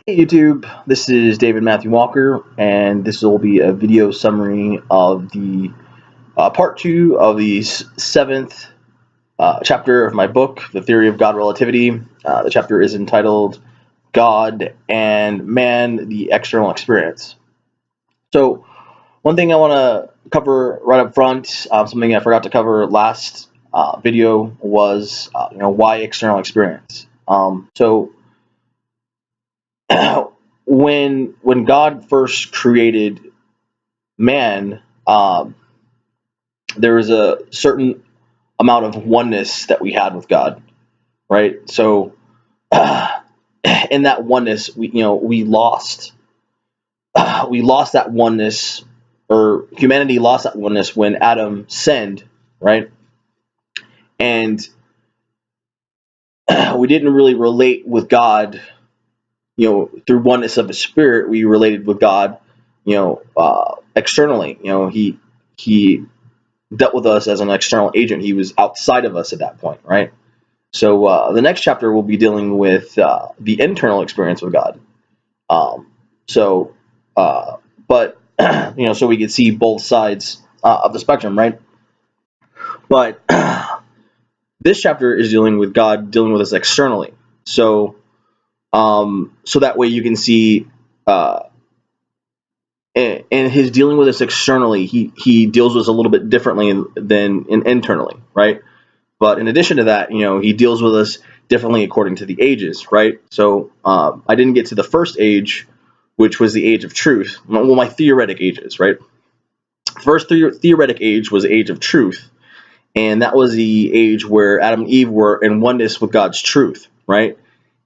Hey YouTube, this is David Matthew Walker, and this will be a video summary of the part two of the seventh chapter of my book, The Theory of God Relativity. The chapter is entitled God and Man, the External Experience. So, one thing I want to cover right up front, something I forgot to cover last video was, why external experience. So when God first created man, there was a certain amount of oneness that we had with God, right? So in that oneness, we lost that oneness, or humanity lost that oneness when Adam sinned, right? And we didn't really relate with God, through oneness of the spirit. We related with God, externally. He dealt with us as an external agent. He was outside of us at that point, right? So the next chapter will be dealing with the internal experience with God. Um, so, but so we can see both sides of the spectrum, right? But this chapter is dealing with God dealing with us externally. So that way you can see, and his dealing with us externally, he deals with us a little bit differently than internally, right? But in addition to that, he deals with us differently according to the ages, right? So I didn't get to the first age, which was the age of truth. Well, my theoretic ages, right? First theoretic age was the age of truth, and that was the age where Adam and Eve were in oneness with God's truth, right?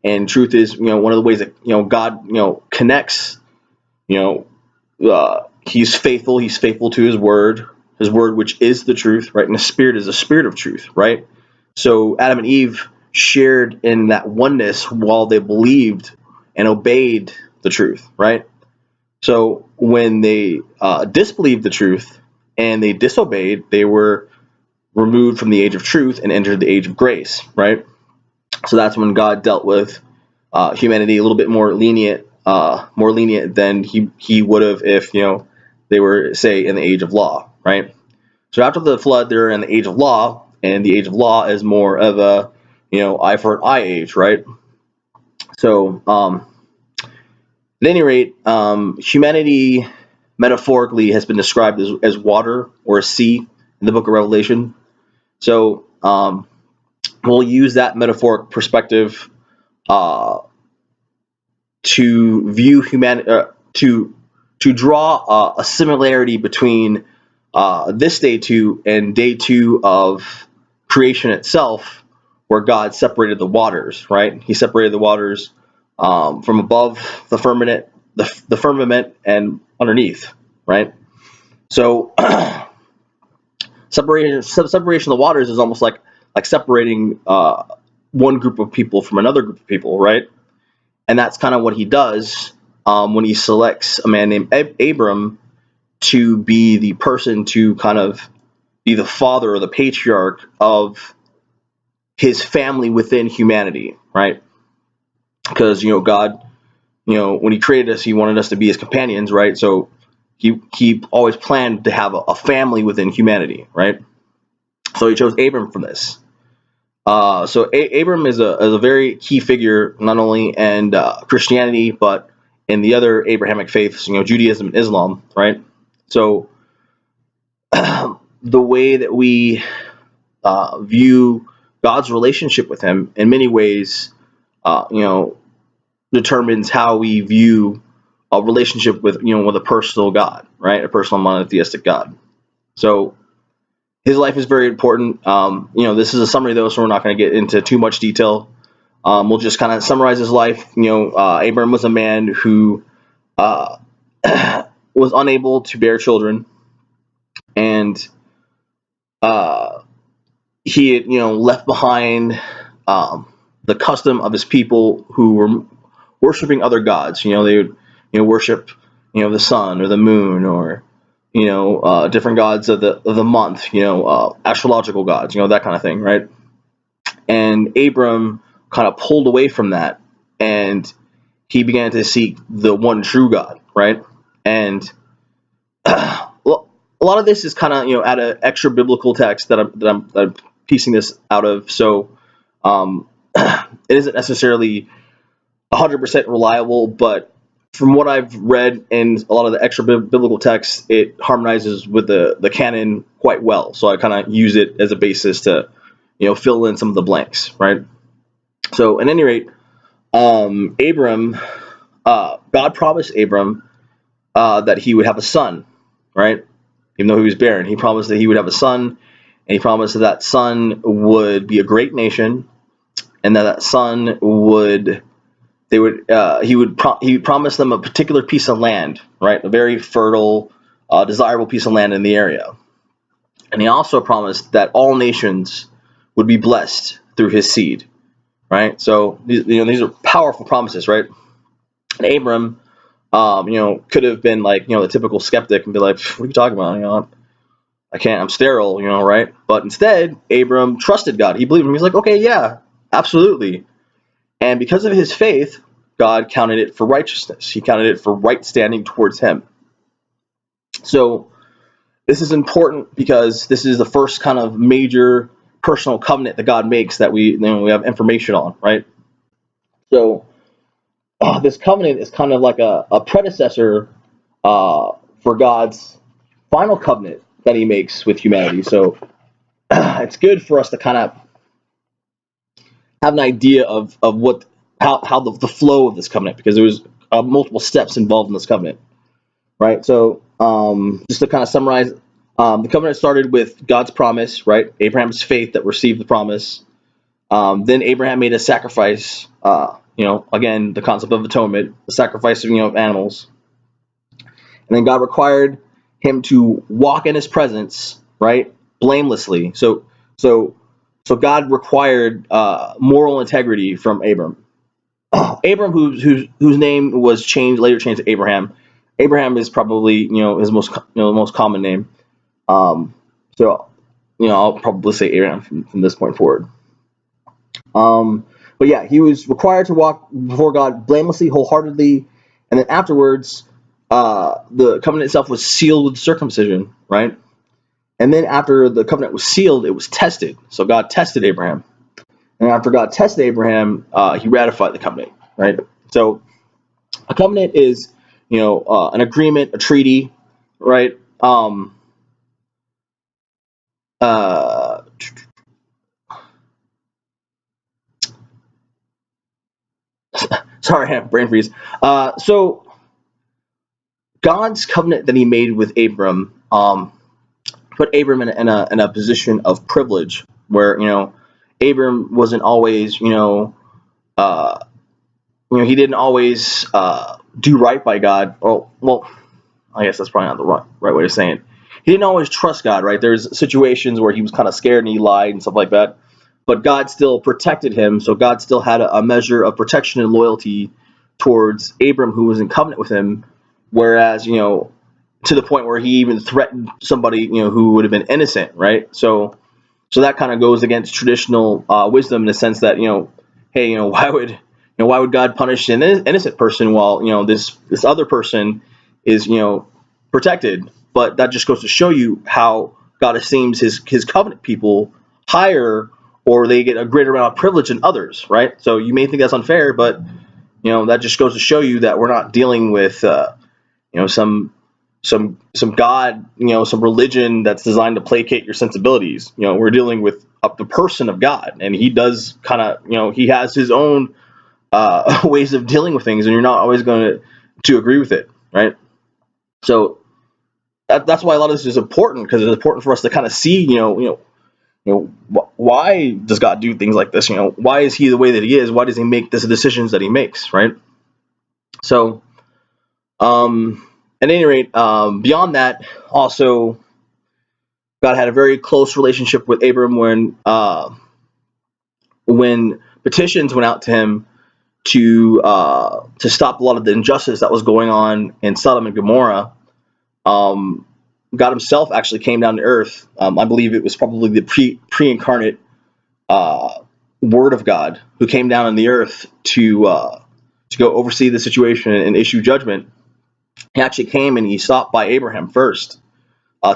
And truth is, one of the ways that God, connects. He's faithful. He's faithful to his word which is the truth, right? And the spirit is the spirit of truth, right? So Adam and Eve shared in that oneness while they believed and obeyed the truth, right? So when they disbelieved the truth and they disobeyed, they were removed from the age of truth and entered the age of grace, right? So that's when God dealt with humanity a little bit more lenient than he would have if they were, say, in the age of law, right? So after the flood, they're in the age of law, and the age of law is more of a eye for an eye age, right? So at any rate, humanity metaphorically has been described as water or a sea in the book of Revelation. So we'll use that metaphoric perspective to view humanity, to draw a similarity between this day two and day two of creation itself, where God separated the waters, right? He separated the waters from above the firmament and underneath, right? So separation of the waters is almost like separating one group of people from another group of people, right? And that's kind of what he does when he selects a man named Abram to be the person to kind of be the father or the patriarch of his family within humanity, right? Because God, when he created us, he wanted us to be his companions, right? So he always planned to have a family within humanity, right? So he chose Abram from this. So Abram is a very key figure, not only in Christianity, but in the other Abrahamic faiths, Judaism and Islam, right? So the way that we view God's relationship with him in many ways, determines how we view a relationship with a personal God, right? A personal monotheistic God. So his life is very important. This is a summary though, so we're not going to get into too much detail. We'll just kind of summarize his life. Abram was a man who was unable to bear children, and he had, left behind the custom of his people who were worshiping other gods. They would, worship, the sun or the moon, or different gods of the month. Astrological gods. That kind of thing, right? And Abram kind of pulled away from that, and he began to seek the one true God, right? And well, a lot of this is kind of out of extra biblical text that I'm piecing this out of. So it isn't necessarily 100% reliable, but from what I've read in a lot of the extra biblical texts, it harmonizes with the canon quite well. So I kind of use it as a basis to fill in some of the blanks, right? So at any rate, Abram, God promised Abram that he would have a son, right? Even though he was barren, he promised that he would have a son, and he promised that that son would be a great nation, and that son would he promised them a particular piece of land, right? A very fertile, desirable piece of land in the area. And he also promised that all nations would be blessed through his seed, right? So these are powerful promises, right? And Abram, could have been like the typical skeptic and be like, "What are you talking about? I can't. I'm sterile, right?" But instead, Abram trusted God. He believed him. He's like, "Okay, yeah, absolutely." And because of his faith, God counted it for righteousness. He counted it for right standing towards him. So this is important because this is the first kind of major personal covenant that God makes that we have information on, right? So this covenant is kind of like a predecessor for God's final covenant that he makes with humanity. So it's good for us to kind of have an idea of what how the flow of this covenant, because there was multiple steps involved in this covenant, right? So just to kind of summarize, the covenant started with God's promise, right? Abraham's faith that received the promise. Then Abraham made a sacrifice. Again, the concept of atonement, the sacrifice of animals, and then God required him to walk in His presence, right, blamelessly. So God required moral integrity from Abram. Abram, whose name was later changed to Abraham. Abraham is probably his most common name. So I'll probably say Abraham from this point forward. But yeah, he was required to walk before God blamelessly, wholeheartedly, and then afterwards, the covenant itself was sealed with circumcision, right? And then after the covenant was sealed, it was tested. So God tested Abraham. And after God tested Abraham, he ratified the covenant, right? So a covenant is, an agreement, a treaty, right? Sorry, I have brain freeze. So God's covenant that he made with Abram put Abram in a position of privilege where, Abram wasn't always, he didn't always do right by God. Well, I guess that's probably not the right way of saying it. He didn't always trust God, right? There's situations where he was kind of scared and he lied and stuff like that. But God still protected him, so God still had a measure of protection and loyalty towards Abram, who was in covenant with him, whereas, to the point where he even threatened somebody, who would have been innocent, right? So that kind of goes against traditional wisdom in the sense that, hey, why would God punish an innocent person while, this other person is, protected? But that just goes to show you how God esteems his covenant people higher, or they get a greater amount of privilege than others, right? So you may think that's unfair, but that just goes to show you that we're not dealing with some God, some religion that's designed to placate your sensibilities. We're dealing with the person of God, and he does kind of, he has his own ways of dealing with things, and you're not always going to agree with it, right? So that's why a lot of this is important, because it's important for us to kind of see, why does God do things like this? Why is he the way that he is? Why does he make the decisions that he makes, right? So, at any rate, beyond that, also, God had a very close relationship with Abram when petitions went out to him to stop a lot of the injustice that was going on in Sodom and Gomorrah. God himself actually came down to earth. I believe it was probably the pre-incarnate Word of God who came down on the earth to to go oversee the situation and issue judgment, he actually came and he stopped by Abraham first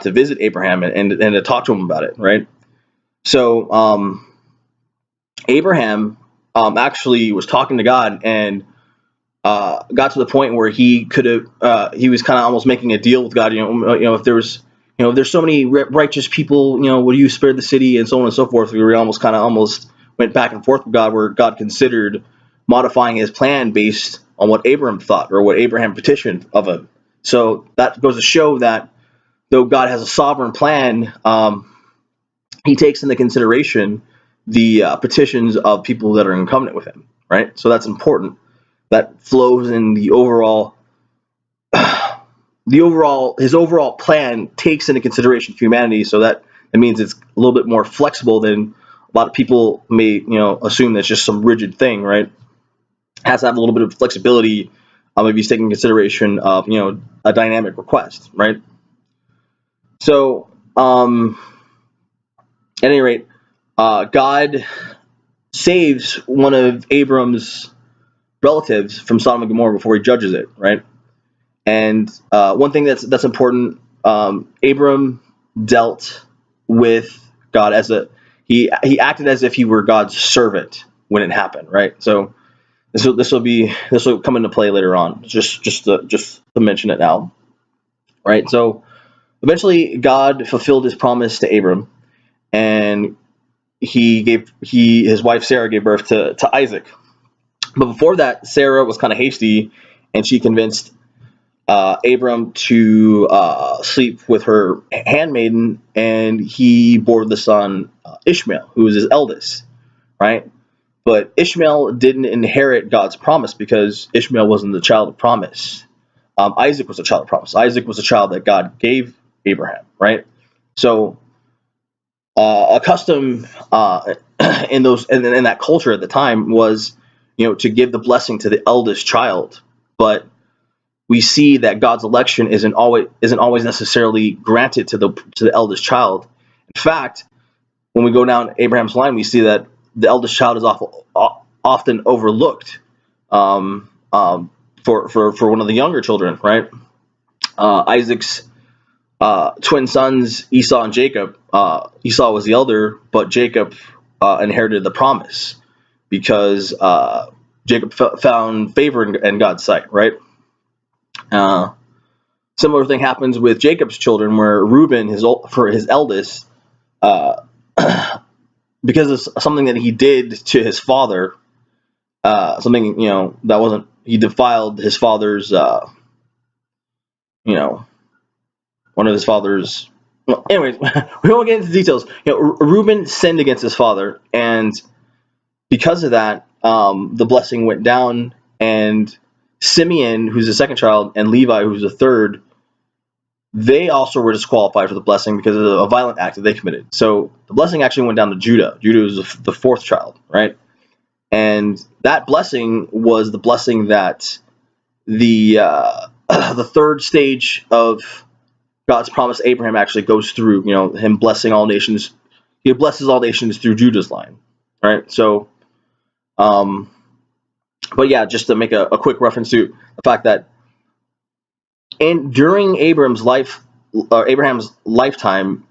to visit Abraham and to talk to him about it, right? So Abraham actually was talking to God and got to the point where he could have he was kind of almost making a deal with God. If there was, if there's so many righteous people, would you spare the city, and so on and so forth. We were almost went back and forth with God, where God considered modifying his plan based on what Abraham thought or what Abraham petitioned of him. So that goes to show that though God has a sovereign plan, he takes into consideration the petitions of people that are in covenant with him, right? So that's important. That flows in the overall, his overall plan takes into consideration humanity. So that it means it's a little bit more flexible than a lot of people may, assume that's just some rigid thing, right? It has to have a little bit of flexibility if he's taking consideration of, a dynamic request, right? So, at any rate, God saves one of Abram's relatives from Sodom and Gomorrah before he judges it, right? And one thing that's important, Abram dealt with God as he acted as if he were God's servant when it happened, right? So this will come into play later on. Just to mention it now, right? So eventually, God fulfilled his promise to Abram, and his wife Sarah gave birth to Isaac. But before that, Sarah was kind of hasty, and she convinced Abram to sleep with her handmaiden, and he bore the son Ishmael, who was his eldest, right? But Ishmael didn't inherit God's promise because Ishmael wasn't the child of promise. Isaac was a child of promise. Isaac was a child that God gave Abraham, right? So a custom in that culture at the time was, to give the blessing to the eldest child. But we see that God's election isn't always necessarily granted to the eldest child. In fact, when we go down Abraham's line, we see that the eldest child is often overlooked for one of the younger children, right? Isaac's twin sons, Esau and Jacob. Esau was the elder, but Jacob inherited the promise because Jacob found favor in God's sight, right? Similar thing happens with Jacob's children, where Reuben, his eldest, because of something that he did to his father, something that wasn't, he defiled his father's, one of his father's. Well, anyways, we won't get into details. Reuben sinned against his father, and because of that, the blessing went down, and Simeon, who's the second child, and Levi, who's the third, they also were disqualified for the blessing because of a violent act that they committed. So the blessing actually went down to Judah. Judah was the fourth child, right? And that blessing was the blessing that the third stage of God's promise to Abraham actually goes through. Him blessing all nations. He blesses all nations through Judah's line, right? So, but yeah, just to make a quick reference to the fact that during Abraham's lifetime,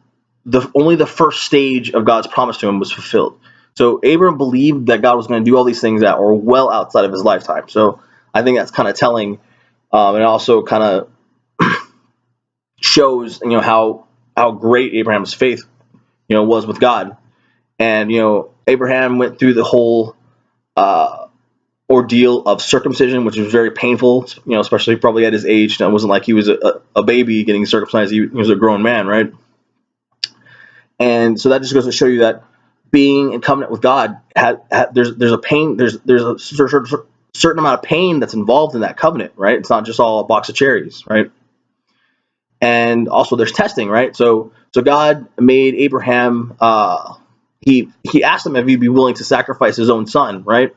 only the first stage of God's promise to him was fulfilled. So Abraham believed that God was going to do all these things that were well outside of his lifetime. So I think that's kind of telling, and also kind of shows how great Abraham's faith was with God. And Abraham went through the whole ordeal of circumcision, which was very painful, especially probably at his age. It wasn't like he was a baby getting circumcised. He was a grown man, right? And so that just goes to show you that being in covenant with God, there's a pain, there's a certain amount of pain that's involved in that covenant, right? It's not just all a box of cherries, right? And also there's testing, right? So God made Abraham, he asked him if he'd be willing to sacrifice his own son, right?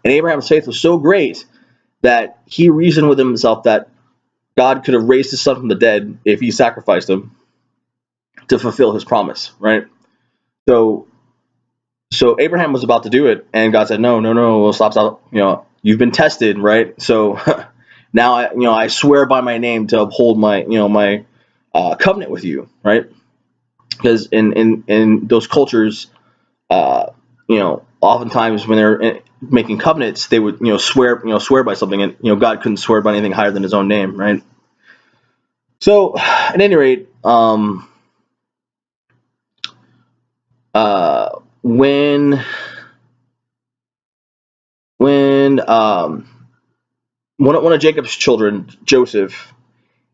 And Abraham's faith was so great that he reasoned with himself that God could have raised his son from the dead if he sacrificed him to fulfill his promise, right? So Abraham was about to do it, and God said, no, we'll stop. you've been tested, right? So now I swear by my name to uphold my covenant with you, right? Because in those cultures, oftentimes when they're making covenants, they would swear by something, and God couldn't swear by anything higher than His own name, right? So at any rate, when one of Jacob's children, Joseph,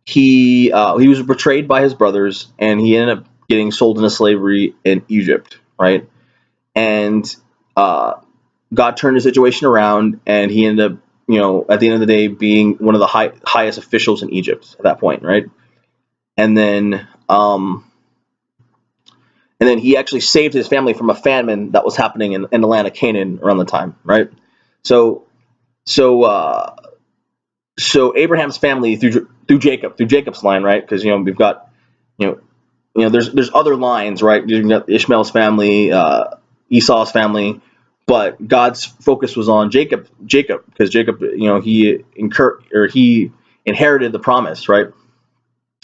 he was betrayed by his brothers, and he ended up getting sold into slavery in Egypt, right? And God turned the situation around, and he ended up, at the end of the day, being one of the highest officials in Egypt at that point, right? And then he actually saved his family from a famine that was happening in the land of Canaan around the time, right? So Abraham's family through Jacob's line, right? Because we've got there's other lines, right? You've got Ishmael's family, Esau's family, but God's focus was on Jacob because Jacob, he inherited the promise, right?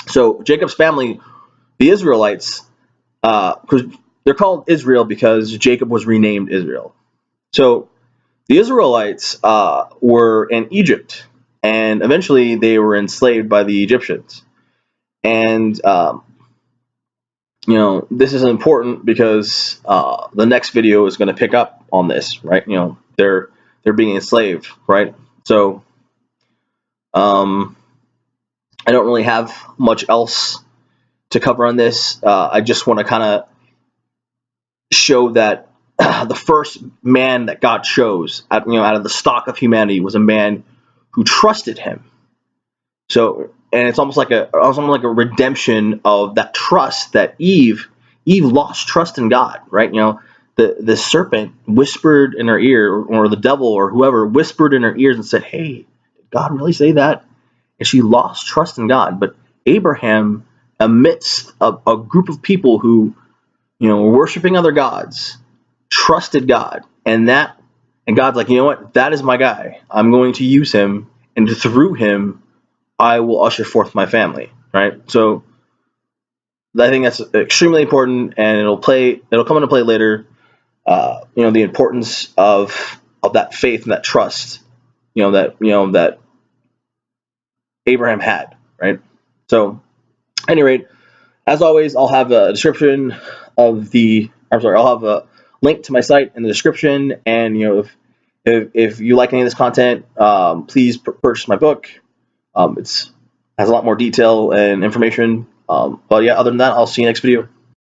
So Jacob's family, the Israelites, because they're called Israel because Jacob was renamed Israel. So the Israelites were in Egypt, and eventually they were enslaved by the Egyptians. And this is important because the next video is going to pick up on this, right? They're being enslaved, right? So I don't really have much else to cover on this. I just want to kind of show that the first man that God chose, out of the stock of humanity, was a man who trusted Him. So, and it's almost like a redemption of that trust that Eve lost trust in God, right? The serpent whispered in her ear, or the devil or whoever whispered in her ears and said, "Hey, did God really say that?" And she lost trust in God. But Abraham, amidst a group of people who were worshiping other gods, trusted God, and God's like, you know what? That is my guy. I'm going to use him, and through him, I will usher forth my family. Right? So I think that's extremely important, and it'll come into play later. The importance of that faith and that trust, that Abraham had. Right? So, at any rate, as always, I'll have a description of I'll have a link to my site in the description, and if you like any of this content, please purchase my book. It's has a lot more detail and information. But yeah, other than that, I'll see you next video.